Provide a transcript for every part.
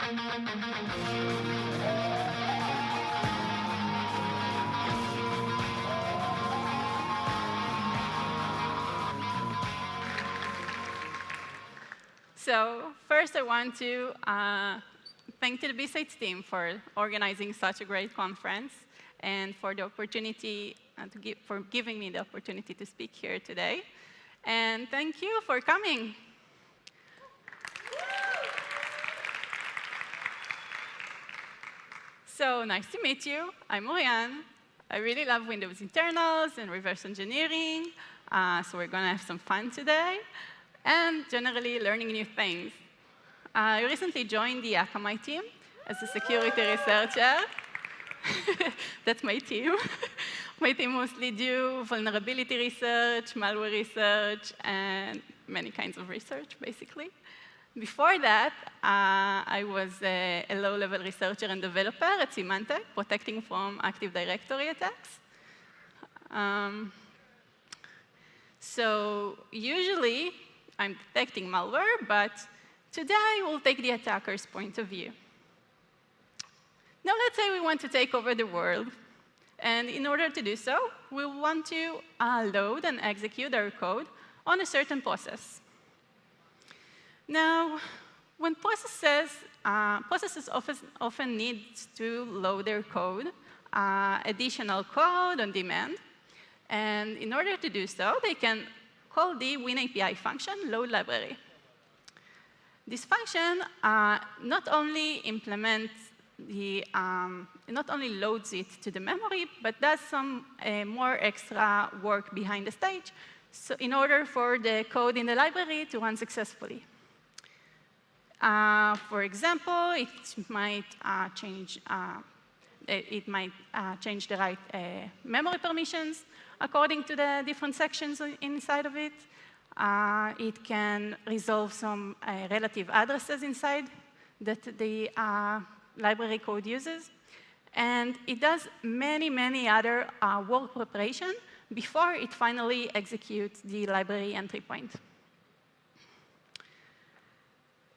So first, I want to thank the BSides team for organizing such a great conference and for the opportunity for giving me the opportunity to speak here today. And thank you for coming. So nice to meet you. I'm Oryan. I really love Windows internals and reverse engineering. So we're going to have some fun today. And generally learning new things. I recently joined the Akamai team as a security researcher. That's my team. My team mostly do vulnerability research, malware research, and many kinds of research, basically. Before that, I was a low-level researcher and developer at Symantec, protecting from Active Directory attacks. So usually, I'm detecting malware, but today we'll take the attacker's point of view. Now let's say we want to take over the world. And in order to do so, we want to load and execute our code on a certain process. Now, when processes often need to load their code, additional code on demand. And in order to do so, they can call the WinAPI function load library. This function not only loads it to the memory, but does some more extra work behind the stage, so in order for the code in the library to run successfully. For example, it might change the right memory permissions according to the different sections inside of it. It can resolve some relative addresses inside that the library code uses. And it does many, many other work preparation before it finally executes the library entry point.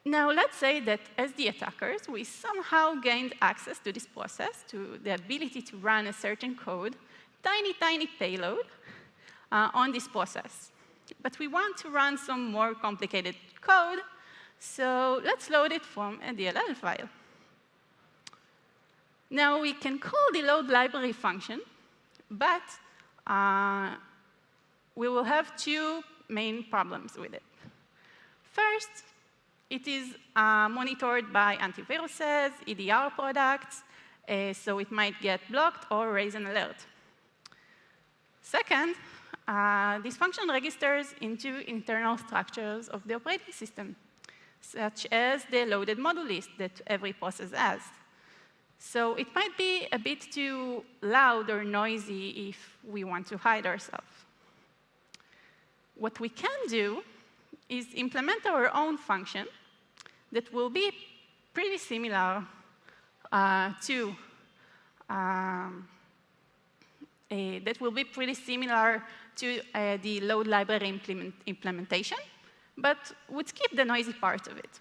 Now, let's say that as the attackers, we somehow gained access to this process, to the ability to run a certain code, tiny, tiny payload on this process. But we want to run some more complicated code, so let's load it from a DLL file. Now, we can call the load library function, but we will have two main problems with it. First, it is monitored by antiviruses, EDR products, so it might get blocked or raise an alert. Second, this function registers into internal structures of the operating system, such as the loaded module list that every process has. So it might be a bit too loud or noisy if we want to hide ourselves. What we can do is implement our own function that will be pretty similar to the load library implementation, but would skip the noisy part of it.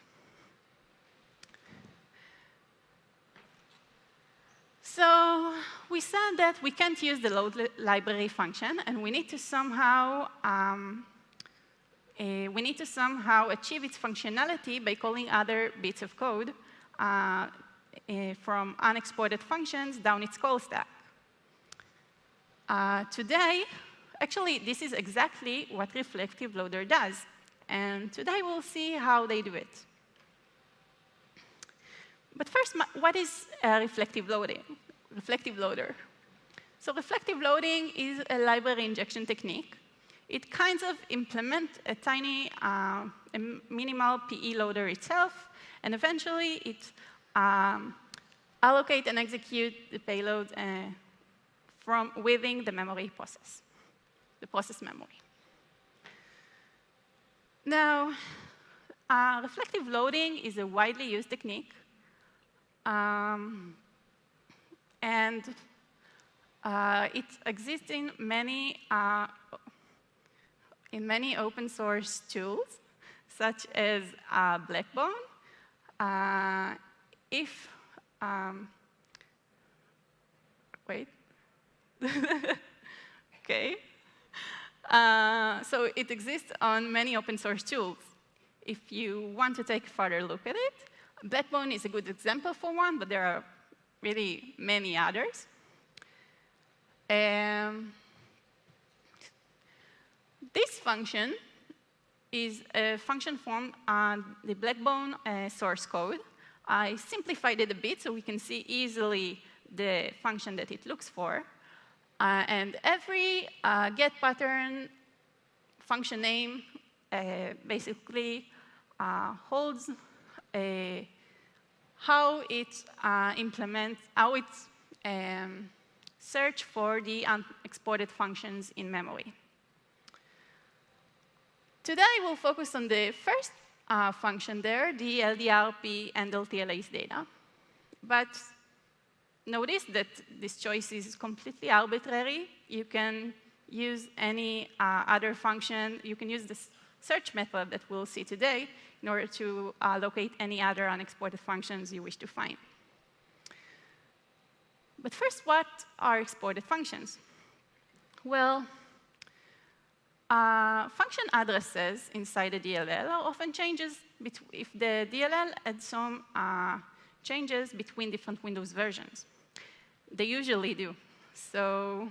So we said that we can't use the load library function, and we need to somehow achieve its functionality by calling other bits of code from unexported functions down its call stack. Today, actually, this is exactly what Reflective Loader does. And today, we'll see how they do it. But first, what is reflective loader? So reflective loading is a library injection technique. It kind of implements a tiny, a minimal PE loader itself, and eventually it allocates and executes the payload from within the memory process, the process memory. Now, reflective loading is a widely used technique. And it exists in many open source tools, such as Blackbone. if, wait. OK. So it exists on many open source tools. If you want to take a further look at it, Backbone is a good example for one, but there are really many others. This function is a function from the Backbone source code. I simplified it a bit so we can see easily the function that it looks for. And every get pattern function name basically holds how it implements, how it search for the unexported functions in memory. Today, we'll focus on the first function there, the LDRP handle TLA's data. But notice that this choice is completely arbitrary. You can use any other function. You can use this search method that we'll see today in order to locate any other unexported functions you wish to find. But first, what are exported functions? Well, function addresses inside the DLL are often changes if the DLL had some changes between different Windows versions. They usually do. So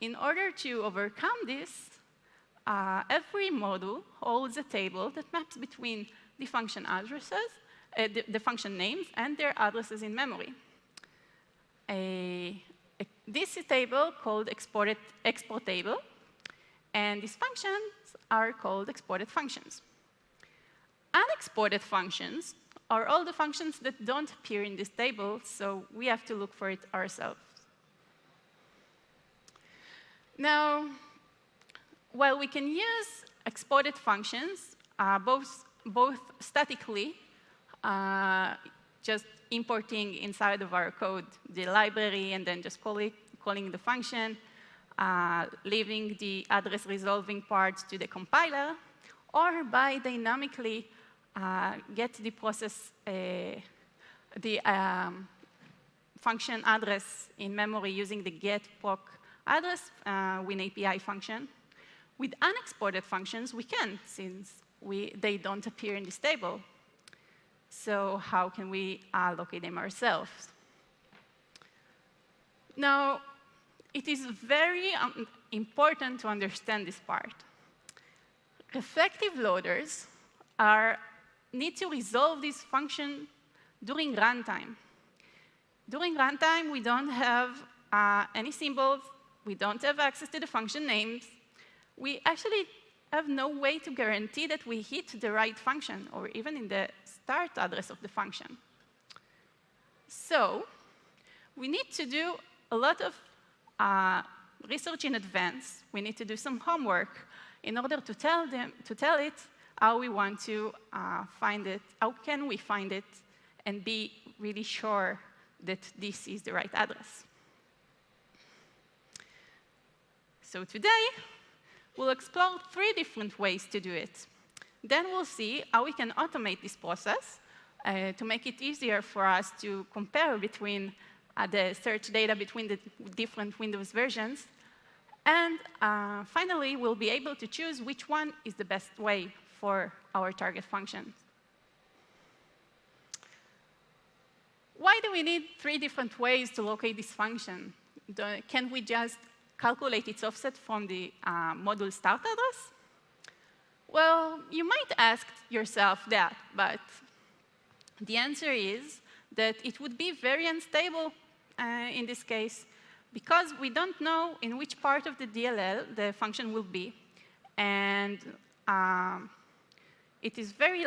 in order to overcome this, every module holds a table that maps between the function addresses, the function names, and their addresses in memory. This is a table called export table, and these functions are called exported functions. Unexported functions are all the functions that don't appear in this table, so we have to look for it ourselves. Now, while we can use exported functions both statically, just importing inside of our code the library and then just calling the function, leaving the address resolving part to the compiler, or by dynamically get the process, the function address in memory using the get proc address WinAPI function. With unexported functions, we can, since they don't appear in this table. So how can we locate them ourselves? Now, it is very important to understand this part. Reflective loaders need to resolve this function during runtime. During runtime, we don't have any symbols. We don't have access to the function names. We actually have no way to guarantee that we hit the right function, or even in the start address of the function. So we need to do a lot of research in advance. We need to do some homework in order to tell it how we want to find it, how can we find it, and be really sure that this is the right address. So today, we'll explore 3 different ways to do it. Then we'll see how we can automate this process to make it easier for us to compare between the search data between the different Windows versions. And finally, we'll be able to choose which one is the best way for our target function. Why do we need 3 different ways to locate this function? Can't we just calculate its offset from the module start address? Well, you might ask yourself that, but the answer is that it would be very unstable in this case, because we don't know in which part of the DLL the function will be. And it is very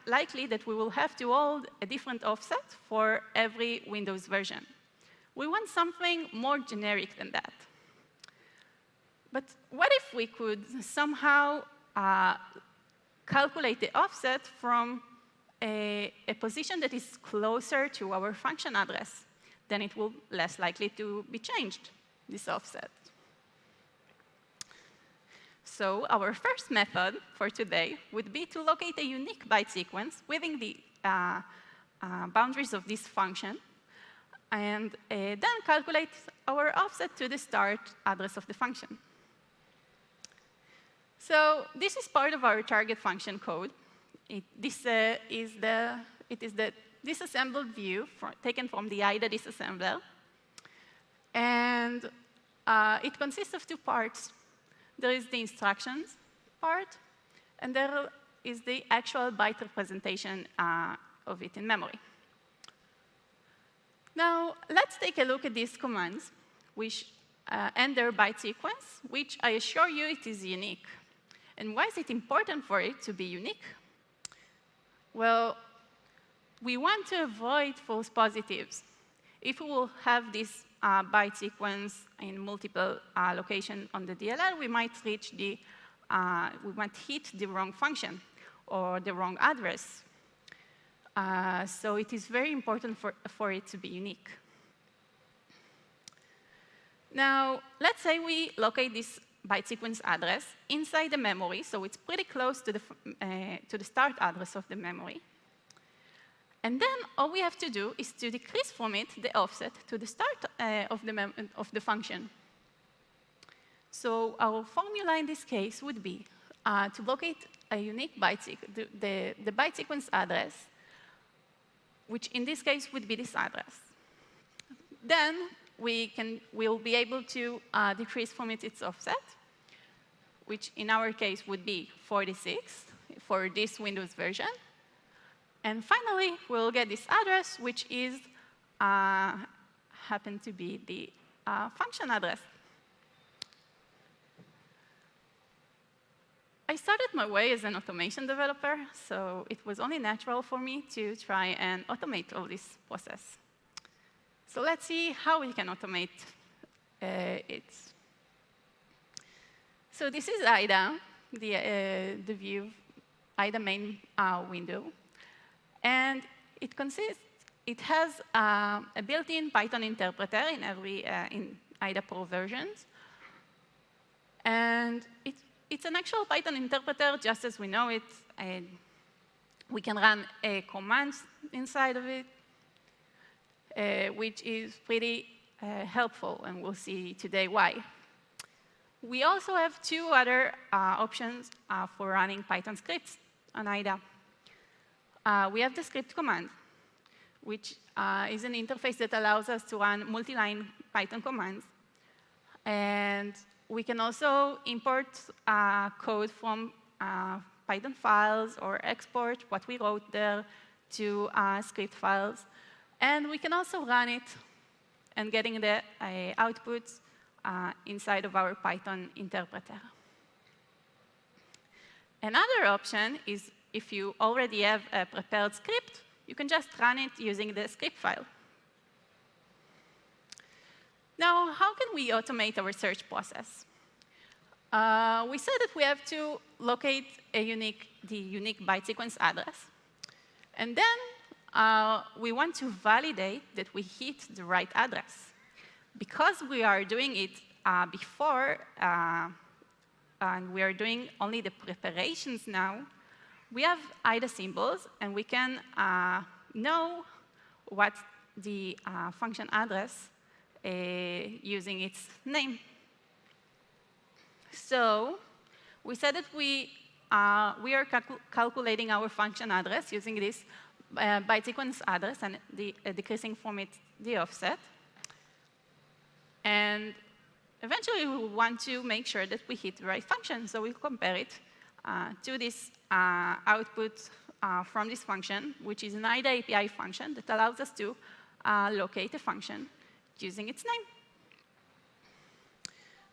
likely that we will have to hold a different offset for every Windows version. We want something more generic than that. But what if we could somehow calculate the offset from a position that is closer to our function address? Then it will be less likely to be changed, this offset. So our first method for today would be to locate a unique byte sequence within the boundaries of this function, and then calculate our offset to the start address of the function. So this is part of our target function code. This is the disassembled view taken from the IDA disassembler. And it consists of two parts. There is the instructions part, and there is the actual byte representation of it in memory. Now, let's take a look at these commands, which and their byte sequence, which I assure you it is unique. And why is it important for it to be unique? Well, we want to avoid false positives. If we will have this byte sequence in multiple locations on the DLL, we might hit the wrong function or the wrong address. So it is very important for it to be unique. Now, let's say we locate this byte sequence address inside the memory, so it's pretty close to the start address of the memory. And then all we have to do is to decrease from it the offset to the start of the function. So our formula in this case would be to locate a unique byte the byte sequence address, which in this case would be this address. Then we'll be able to decrease from it its offset, which in our case would be 46 for this Windows version. And finally, we'll get this address, which is happen to be the function address. I started my way as an automation developer, so it was only natural for me to try and automate all this process. So let's see how we can automate it. So this is IDA, the view, IDA main window. And it has a built-in Python interpreter in every in IDA Pro versions. And it's an actual Python interpreter, just as we know it. And we can run commands inside of it, which is pretty helpful, and we'll see today why. We also have two other options for running Python scripts on IDA. We have the script command, which is an interface that allows us to run multi-line Python commands. And we can also import code from Python files or export what we wrote there to script files. And we can also run it and getting the outputs inside of our Python interpreter. Another option is if you already have a prepared script, you can just run it using the script file. Now, how can we automate our search process? We said that we have to locate the unique byte sequence address. And then we want to validate that we hit the right address. Because we are doing it before, and we are doing only the preparations now, we have IDA symbols, and we can know what the function address using its name. So we said that we are calculating our function address using this byte sequence address and decreasing from it the offset. And eventually, we want to make sure that we hit the right function. So we'll compare it to this output from this function, which is an IDA API function that allows us to locate a function using its name.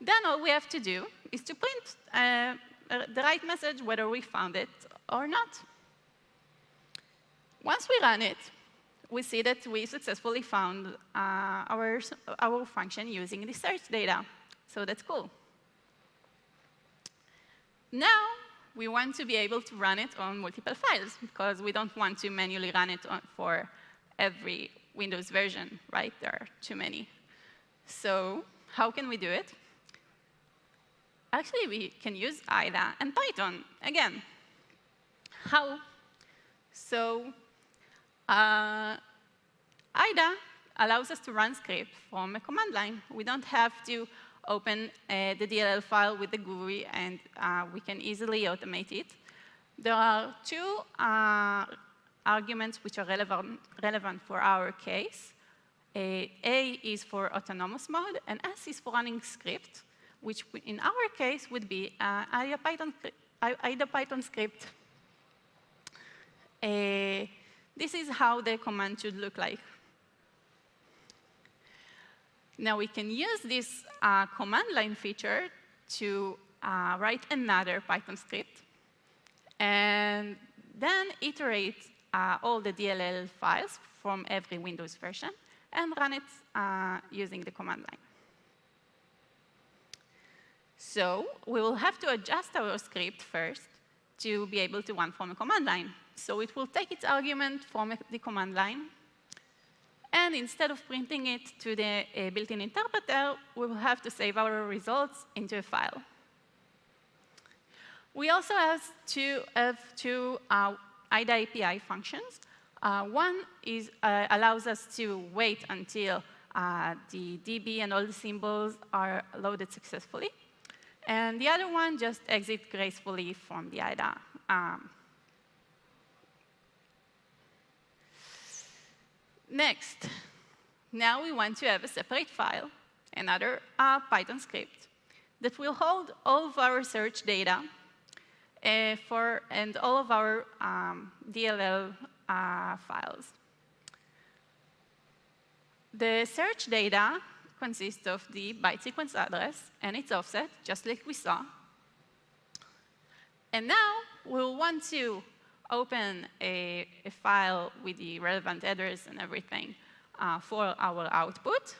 Then all we have to do is to print the right message, whether we found it or not. Once we run it, we see that we successfully found our function using the search data. So that's cool. Now, we want to be able to run it on multiple files, because we don't want to manually run it for every Windows version, right? There are too many. So how can we do it? Actually, we can use IDA and Python again. How? So IDA allows us to run script from a command line. We don't have to open the DLL file with the GUI, and we can easily automate it. There are two arguments which are relevant for our case. A is for autonomous mode, and S is for running script, which in our case would be IDA Python script. This is how the command should look like. Now we can use this command line feature to write another Python script, and then iterate all the DLL files from every Windows version, and run it using the command line. So we will have to adjust our script first to be able to run from a command line. So it will take its argument from the command line, and instead of printing it to the built-in interpreter, we will have to save our results into a file. We also have two IDA API functions. One allows us to wait until the DB and all the symbols are loaded successfully. And the other one just exits gracefully from the IDA. Next, now we want to have a separate file, another Python script, that will hold all of our search data and all of our DLL files. The search data consists of the byte sequence address and its offset, just like we saw. And now we'll want to open a file with the relevant address and everything for our output.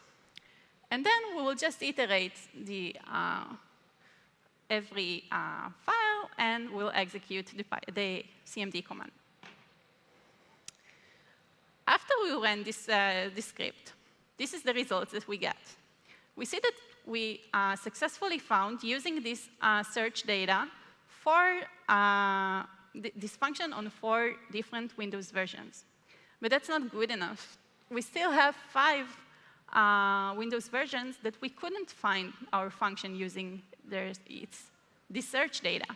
And then we will just iterate every file, and we'll execute the CMD command. After we run this script, this is the results that we get. We see that we successfully found, using this search data, this function on 4 different Windows versions. But that's not good enough. We still have 5 Windows versions that we couldn't find our function using this search data.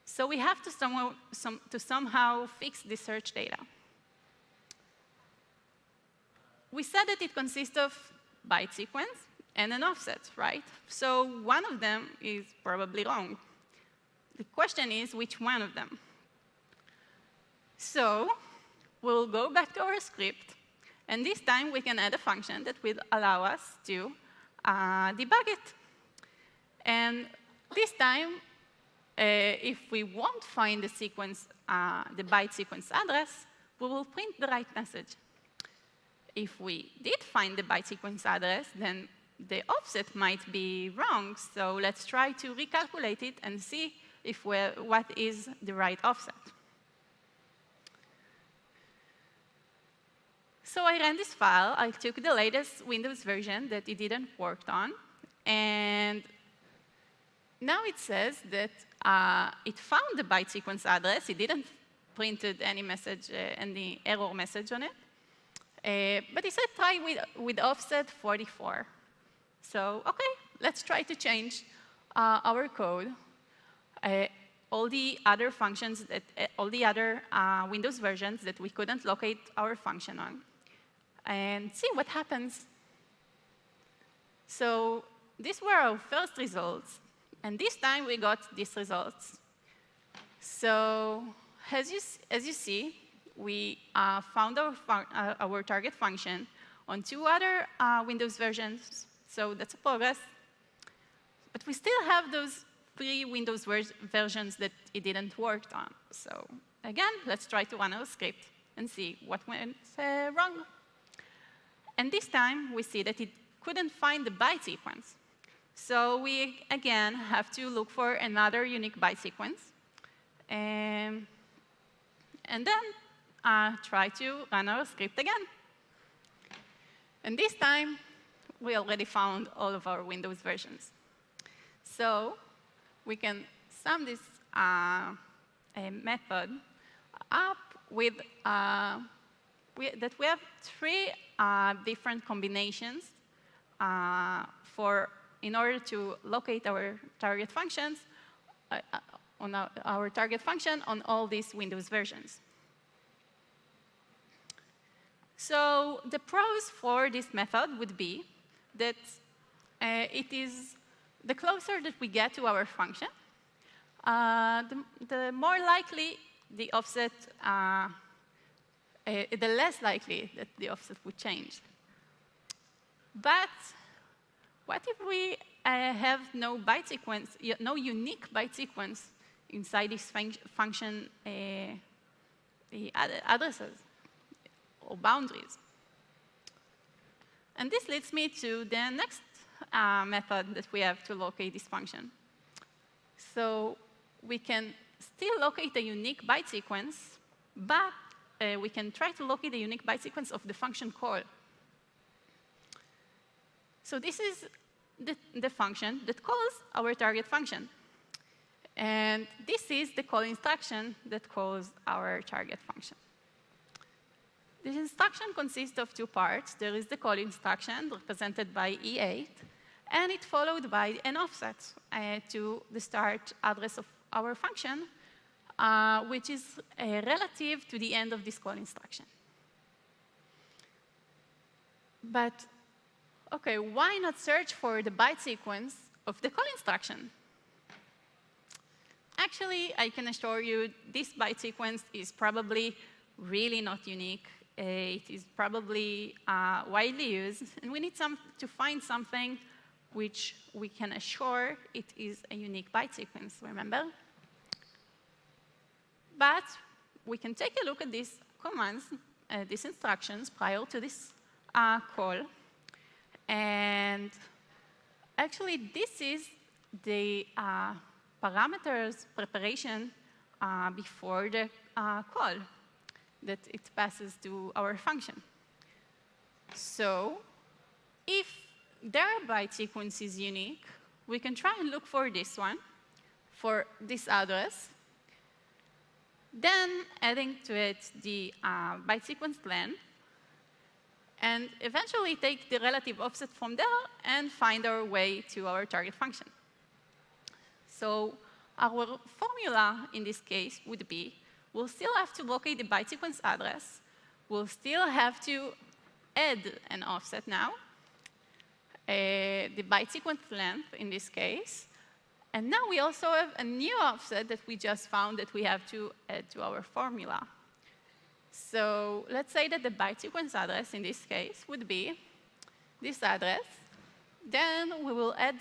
So we have to somehow fix this search data. We said that it consists of byte sequence and an offset, right? So one of them is probably wrong. The question is, which one of them? So we'll go back to our script, and this time we can add a function that will allow us to debug it. And this time, if we won't find the sequence, the byte sequence address, we will print the right message. If we did find the byte sequence address, then the offset might be wrong. So let's try to recalculate it and see what is the right offset. So I ran this file. I took the latest Windows version that it didn't work on. And now it says that it found the byte sequence address. It didn't print any message, any error message on it. But it said try with offset 44. So OK, let's try to change our code. All the other functions, all the other Windows versions that we couldn't locate our function on, and see what happens. So these were our first results. And this time, we got these results. So as you see, we found our target function on 2 other Windows versions. So that's a progress. But we still have those 3 Windows versions that it didn't work on. So again, let's try to run our script and see what went wrong. And this time, we see that it couldn't find the byte sequence. So we, again, have to look for another unique byte sequence. And then try to run our script again. And this time, we already found all of our Windows versions. So we can sum this method up with that we have three different combinations in order to locate our target functions on our target function on all these Windows versions. So the pros for this method would be that it is the closer that we get to our function, the more likely the offset, the less likely that the offset would change. But what if we have no byte sequence, no unique byte sequence inside this function addresses or boundaries? And this leads me to the next method that we have to locate this function. So we can still locate a unique byte sequence, but we can try to locate the unique byte sequence of the function call. So this is the function that calls our target function. And this is the call instruction that calls our target function. This instruction consists of two parts. There is the call instruction, represented by E8, and it's followed by an offset to the start address of our function, which is relative to the end of this call instruction. But, OK, why not search for the byte sequence of the call instruction? Actually, I can assure you this byte sequence is probably really not unique. It is probably widely used, and we need to find something which we can assure it is a unique byte sequence, remember? But we can take a look at these commands, these instructions prior to this call. And actually, this is the parameters preparation before the call that it passes to our function. So if their byte sequence is unique, we can try and look for this one, for this address, then adding to it the byte sequence length, and eventually take the relative offset from there and find our way to our target function. So our formula in this case would be, we'll still have to locate the byte sequence address. We'll still have to add an offset now, the byte sequence length in this case. And now we also have a new offset that we just found that we have to add to our formula. So let's say that the byte sequence address in this case would be this address. Then we will add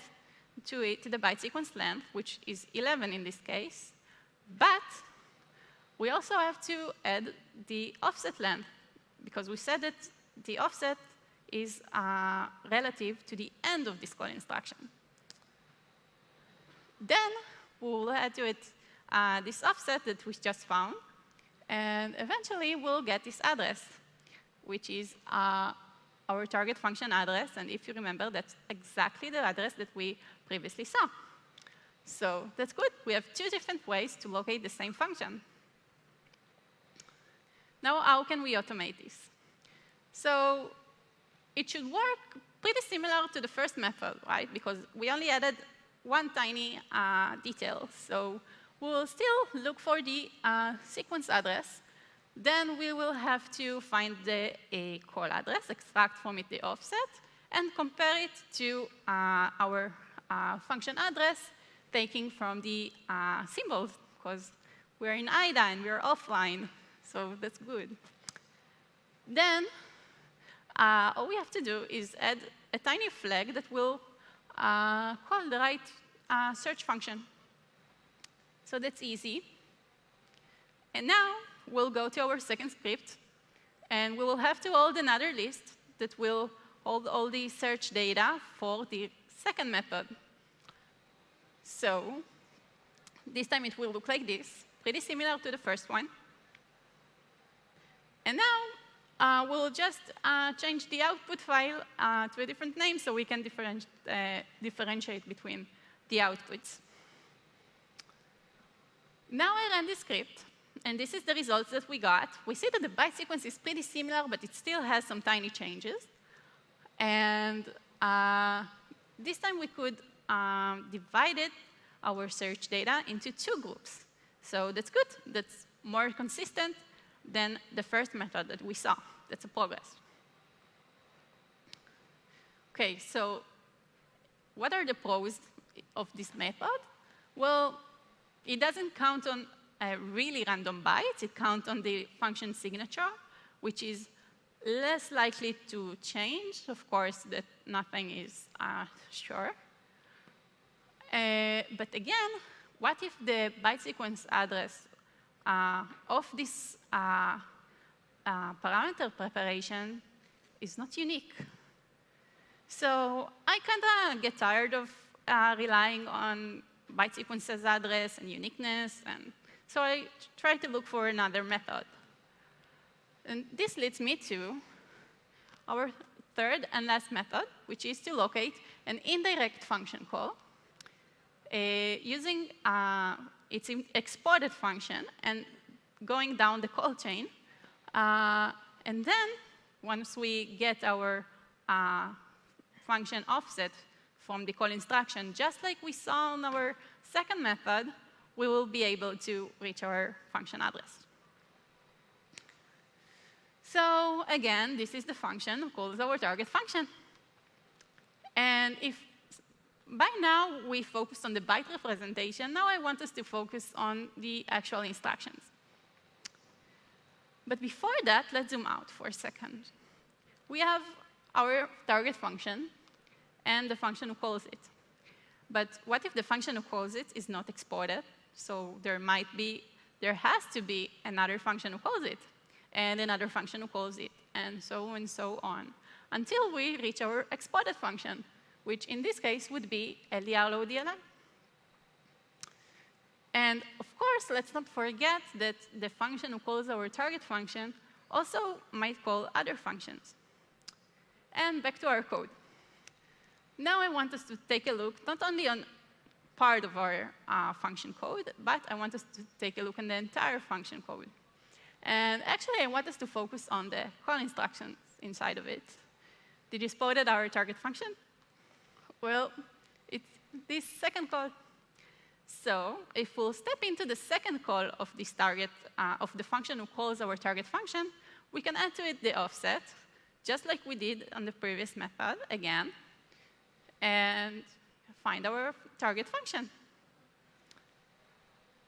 to it the byte sequence length, which is 11 in this case. But we also have to add the offset length, because we said that the offset is relative to the end of this call instruction. Then we'll add to it this offset that we just found. And eventually, we'll get this address, which is our target function address. And if you remember, that's exactly the address that we previously saw. So that's good. We have two different ways to locate the same function. Now, how can we automate this? So it should work pretty similar to the first method, right? Because we only added one tiny detail. So we'll still look for the sequence address. Then we will have to find the call address, extract from it the offset, and compare it to our function address, taking from the symbols, because we're in IDA and we're offline. So that's good. Then all we have to do is add a tiny flag that will call the right search function. So that's easy. And now we'll go to our second script, and we will have to hold another list that will hold all the search data for the second method. So this time it will look like this, pretty similar to the first one. And now we'll just change the output file to a different name so we can differentiate between the outputs. Now I ran this script, and this is the results that we got. We see that the byte sequence is pretty similar, but it still has some tiny changes. And this time we could divide our search data into 2 groups. So that's good. That's more consistent than the first method that we saw. That's a progress. OK, so what are the pros of this method? Well, it doesn't count on really random bytes. It counts on the function signature, which is less likely to change. Of course, that nothing is sure. But again, what if the byte sequence address of this parameter preparation is not unique? So I kind of get tired of relying on byte sequences address and uniqueness, and so I try to look for another method. And this leads me to our third and last method, which is to locate an indirect function call using its exported function and going down the call chain. And then once we get our function offset from the call instruction, just like we saw in our second method, we will be able to reach our function address. So again, this is the function that calls our target function. And if by now we focused on the byte representation, now I want us to focus on the actual instructions. But before that, let's zoom out for a second. We have our target function and the function who calls it. But what if the function who calls it is not exported? So there has to be another function who calls it, and another function who calls it, and so on, until we reach our exported function, which in this case would be LDR DLL. And of course, let's not forget that the function who calls our target function also might call other functions. And back to our code. Now I want us to take a look not only on part of our function code, but I want us to take a look at the entire function code. And actually, I want us to focus on the call instructions inside of it. Did you spot our target function? Well, it's this second call. So if we'll step into the second call of this target, of the function who calls our target function, we can add to it the offset, just like we did on the previous method again, and find our target function.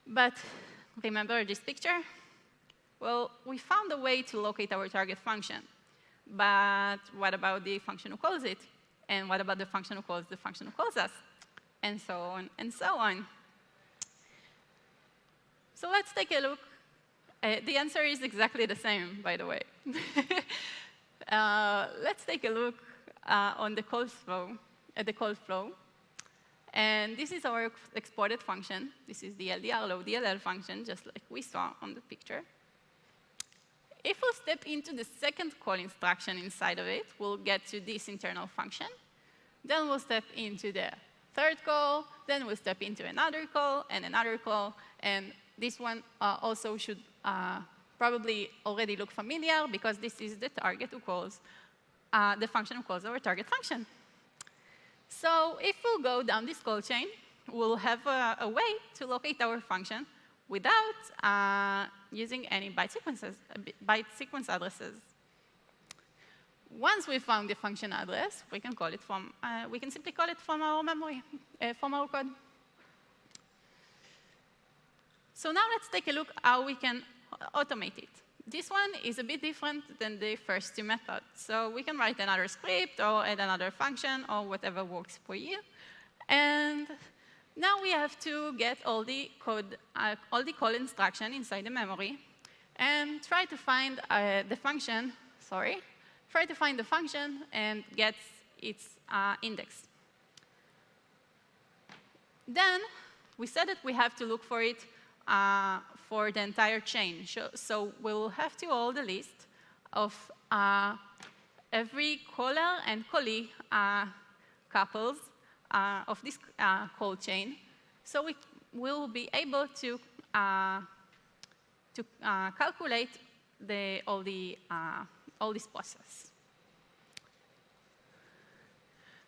But remember this picture? Well, we found a way to locate our target function. But what about the function who calls it? And what about the function who calls the function who calls us? And so on and so on. So let's take a look. The answer is exactly the same, by the way. Let's take a look on the call flow, at the call flow. And this is our exported function. This is the DLL function, just like we saw on the picture. If we step into the second call instruction inside of it, we'll get to this internal function. Then we'll step into the third call. Then we'll step into another call and another call. And this one also should probably already look familiar, because this is the target who calls, the function who calls our target function. So if we'll go down this call chain, we'll have a way to locate our function without using any byte sequence addresses. Once we found the function address, we can call it from we can simply call it from our memory, from our code. So now let's take a look how we can automate it. This one is a bit different than the first two methods. So we can write another script or add another function or whatever works for you. And now we have to get all the code, all the call instruction inside the memory, and try to find the function. Try to find the function and get its index. Then we said that we have to look for it for the entire chain. So we'll have to hold the list of every caller and callee couples call chain. So we will be able to calculate all this process.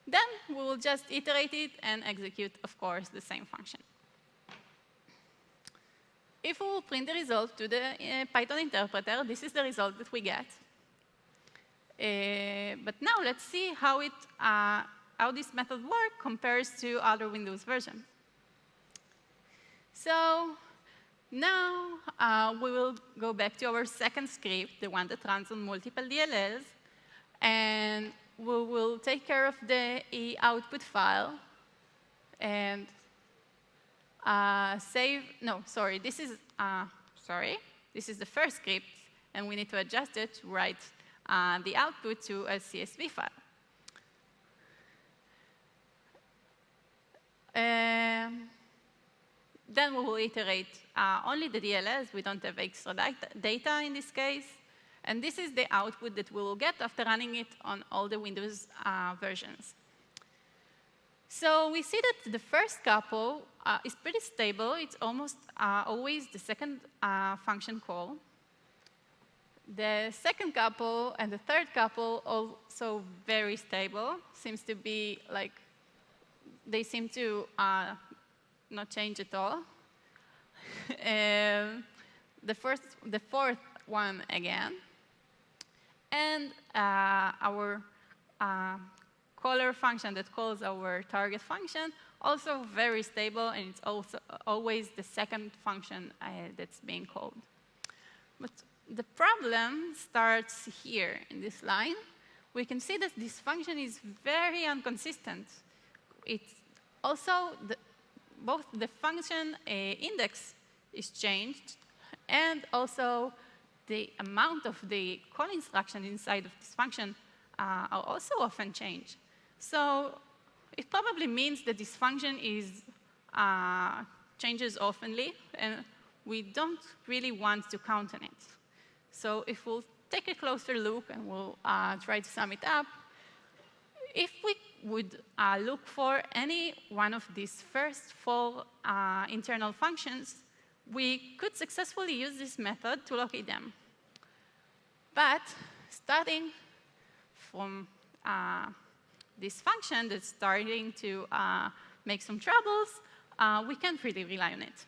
Then we will just iterate it and execute, of course, the same function. If we will print the result to the Python interpreter, this is the result that we get. But now let's see how this method works compares to other Windows versions. So now we will go back to our second script, the one that runs on multiple DLLs, and we will take care of the output file and this is the first script, and we need to adjust it to write the output to a CSV file. Then we will iterate only the DLLs. We don't have extra data in this case. And this is the output that we will get after running it on all the Windows versions. So we see that the first couple is pretty stable. It's almost always the second function call. The second couple and the third couple also very stable. Seems to be like they seem to not change at all. The fourth one again. And our caller function that calls our target function, also very stable, and it's also always the second function that's being called. But the problem starts here in this line. We can see that this function is very inconsistent. It's also, both the function index is changed, and also the amount of the call instruction inside of this function are also often changed. So it probably means that this function changes oftenly, and we don't really want to count on it. So if we'll take a closer look and we'll try to sum it up, if we would look for any one of these first 4 internal functions, we could successfully use this method to locate them. But starting from this function that's starting to make some troubles, we can't really rely on it.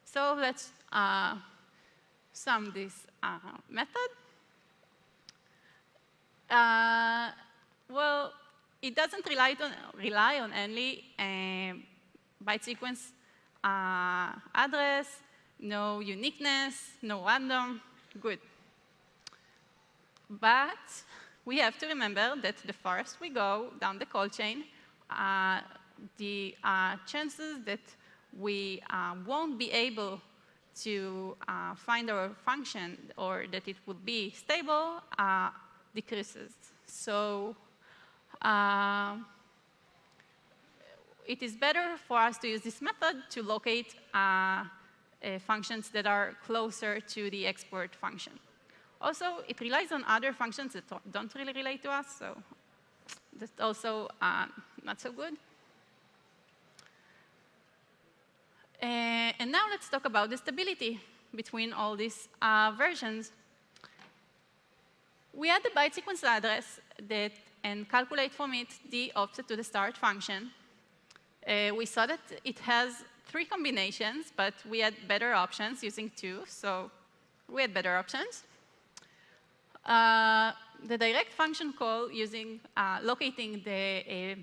So let's sum this method. Well, it doesn't rely on any byte sequence address, no uniqueness, no random. Good. But we have to remember that the farther we go down the call chain, the chances that we won't be able to find our function or that it would be stable decreases. So it is better for us to use this method to locate functions that are closer to the export function. Also, it relies on other functions that don't really relate to us, so that's also not so good. And now let's talk about the stability between all these versions. We add the byte sequence address and calculate from it the offset to the start function. We saw that it has 3 combinations, but we had better options using 2, so we had better options. The direct function call using locating the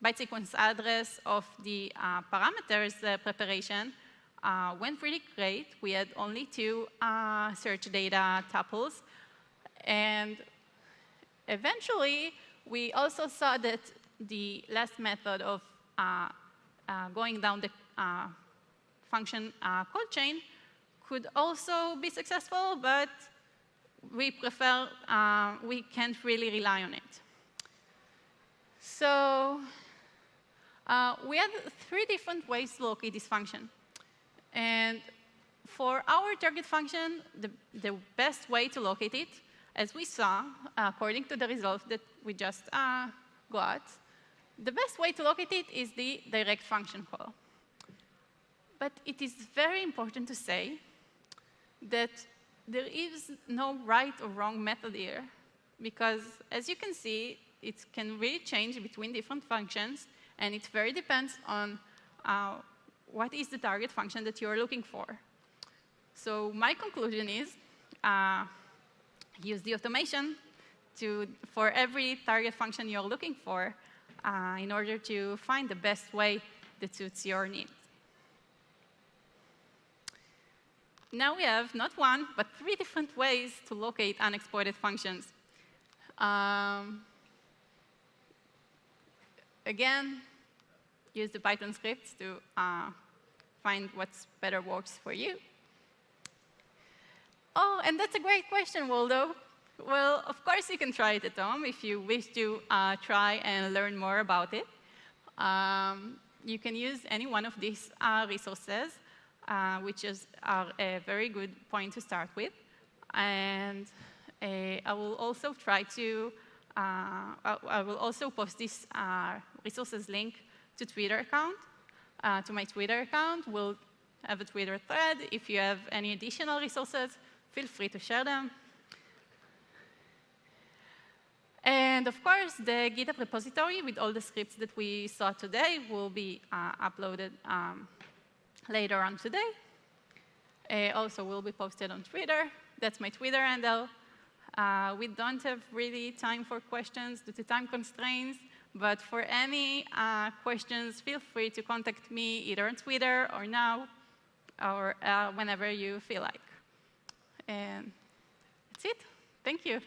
byte sequence address of the parameters preparation went pretty great. We had only 2 search data tuples. And eventually, we also saw that the last method of going down the function call chain could also be successful, but we prefer, we can't really rely on it. So we had 3 different ways to locate this function. And for our target function, the best way to locate it, as we saw, according to the result that we just got, The best way to locate it is the direct function call. But it is very important to say that there is no right or wrong method here, because as you can see, it can really change between different functions, and it very depends on what is the target function that you're looking for. So my conclusion is use the automation for every target function you're looking for in order to find the best way that suits your needs. Now we have not one, but 3 different ways to locate unexported functions. Again, use the Python scripts to find what's better works for you. Oh, and that's a great question, Waldo. Well, of course you can try it at home if you wish to try and learn more about it. You can use any one of these resources, which is a very good point to start with. And I will also try to, I will also post this resources link to Twitter account, to my Twitter account. We'll have a Twitter thread. If you have any additional resources, feel free to share them. And of course, the GitHub repository with all the scripts that we saw today will be uploaded later on today. Also will be posted on Twitter. That's my Twitter handle. We don't have really time for questions due to time constraints, but for any questions, feel free to contact me either on Twitter or now, or whenever you feel like. And that's it. Thank you.